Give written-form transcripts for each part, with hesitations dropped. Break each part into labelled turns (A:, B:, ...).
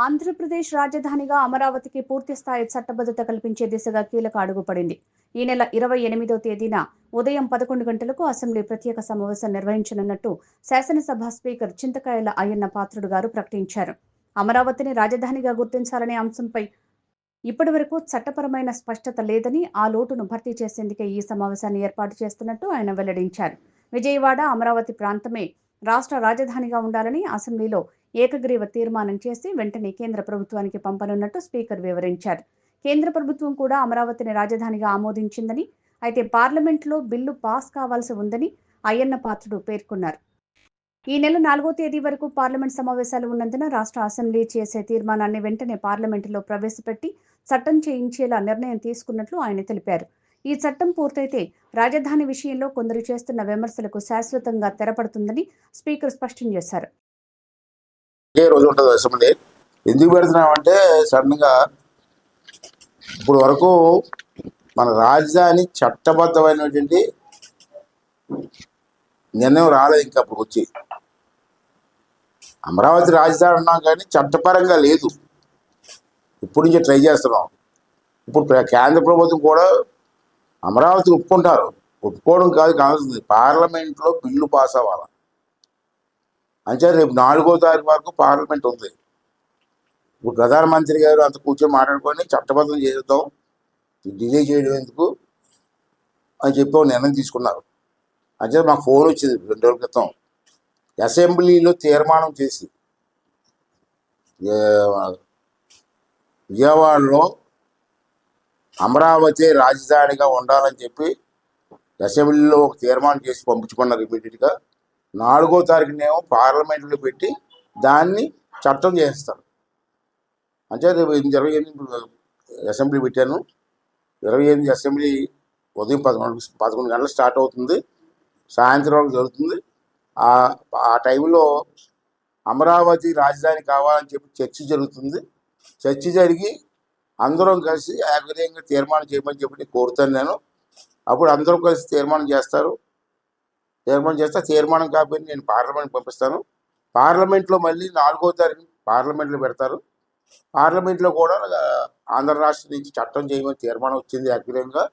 A: ఆంధ్రప్రదేశ్ రాజధానిగా అమరావతికి పూర్తిస్థాయి చట్టబద్ధత కల్పించే దిశగా కీలక అడుగు పడింది. ఈ నెల 28వ తేదీన ఉదయం 11 గంటలకు అసెంబ్లీ ప్రత్యేక సమావేశం నిర్వహించనున్నట్టు శాసనసభ స్పీకర్ చింతకాయల అయ్యన్న పాత్రుడు గారు ప్రకటించారు. అమరావతిని రాజధానిగా గుర్తించాలనే అంశంపై ఇప్పటివరకు చట్టపరమైన స్పష్టత లేదని, ఆ లోటును భర్తీ చేసేందుకే ఈ సమావేశాన్ని ఏర్పాటు చేస్తున్నట్టు ఆయన వెల్లడించారు. విజయవాడ, అమరావతి ప్రాంతమే రాష్ట్ర రాజధానిగా ఉండాలని అసెంబ్లీలో ఏకగ్రీవ తీర్మానం చేసి వెంటనే కేంద్ర ప్రభుత్వానికి పంపనున్నట్టు స్పీకర్ వివరించారు. కేంద్ర ప్రభుత్వం కూడా అమరావతిని రాజధానిగా ఆమోదించిందని, అయితే పార్లమెంట్లో బిల్లు పాస్ కావాల్సి ఉందని అయ్యన్న పాత్రుడు పేర్కొన్నారు. ఈ నెల 4వ తేదీ వరకు పార్లమెంట్ సమావేశాలు ఉన్నందున రాష్ట్ర అసెంబ్లీ చేసే తీర్మానాన్ని వెంటనే పార్లమెంటులో ప్రవేశపెట్టి చట్టం చేయించేలా నిర్ణయం తీసుకున్నట్లు ఆయన తెలిపారు. ఈ చట్టం పూర్తయితే రాజధాని విషయంలో కొందరు చేస్తున్న విమర్శలకు శాశ్వతంగా తెరపడుతుందని స్పీకర్ స్పష్టం చేశారు.
B: రోజు ఉంటుంది అసెంబ్లీ. ఎందుకు పెడుతున్నామంటే సడన్గా ఇప్పుడు వరకు మన రాజధాని చట్టబద్ధమైనటువంటి నిర్ణయం రాలేదు. ఇంకా అప్పుడు వచ్చి అమరావతి రాజధాని ఉన్నాం కానీ చట్టపరంగా లేదు. ఇప్పుడు నుంచి ట్రై చేస్తున్నాం. ఇప్పుడు కేంద్ర ప్రభుత్వం కూడా అమరావతి ఒప్పుకుంటారు. ఒప్పుకోవడం కావాల్సింది పార్లమెంట్లో బిల్లు పాస్ అవ్వాలి. అంటే రేపు 4వ తారీఖు వరకు పార్లమెంట్ ఉంది. ఇప్పుడు ప్రధానమంత్రి గారు అంత కూర్చొని మాట్లాడుకొని చట్టబద్ధం చేద్దాం, డిలే చేయడం ఎందుకు అని చెప్పి నిర్ణయం తీసుకున్నారు. అంటే మాకు ఫోన్ వచ్చింది 2 రోజుల క్రితం. అసెంబ్లీలో తీర్మానం చేసి విజయవాడలో అమరావతి రాజధానిగా ఉండాలని చెప్పి అసెంబ్లీలో ఒక తీర్మానం చేసి పంపించుకున్నారు. ఇమీడియట్గా 4వ తారీఖునేమో పార్లమెంట్లో పెట్టి దాన్ని చట్టం చేస్తారు. అంటే రేపు 28 అసెంబ్లీ పెట్టాను. 28 అసెంబ్లీ ఉదయం 11 గంటలు స్టార్ట్ అవుతుంది, సాయంత్రం వరకు జరుగుతుంది. ఆ టైంలో అమరావతి రాజధాని కావాలని చెప్పి చర్చ జరుగుతుంది. చర్చ జరిగి అందరం కలిసి ఏకగ్రీవంగా తీర్మానం చేయమని చెప్పి కోరుతాను నేను. అప్పుడు అందరం కలిసి తీర్మానం చేస్తారు. తీర్మానం చేస్తే తీర్మానం కాపీని నేను పార్లమెంట్ పంపిస్తాను. పార్లమెంట్లో మళ్ళీ 4వ తారీఖు పార్లమెంట్లో పెడతారు. పార్లమెంట్లో కూడా ఆంధ్ర రాష్ట్రం నుంచి చట్టం చేయమని తీర్మానం వచ్చింది ఏకగ్రీవంగా.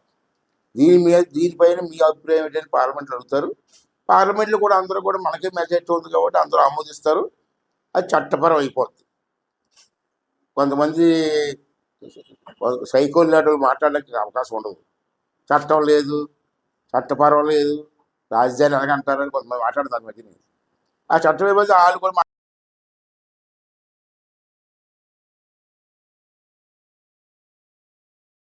B: దీనిపైన మీ అభిప్రాయం ఏంటని పార్లమెంట్లో అడుగుతారు. పార్లమెంట్లో కూడా అందరూ కూడా మనకే మెజారిటీ ఉంది కాబట్టి అందరూ ఆమోదిస్తారు. అది చట్టపరం అయిపోతుంది. కొంతమంది సైకోల్ లాంటి మాట్లాడడానికి అవకాశం ఉండదు. చట్టం లేదు, చట్టపరం లేదు, రాజధాని ఎలాగంటారని కొంతమంది మాట్లాడతారు మధ్యని. ఆ చట్టం అయిపోతే వాళ్ళు కూడా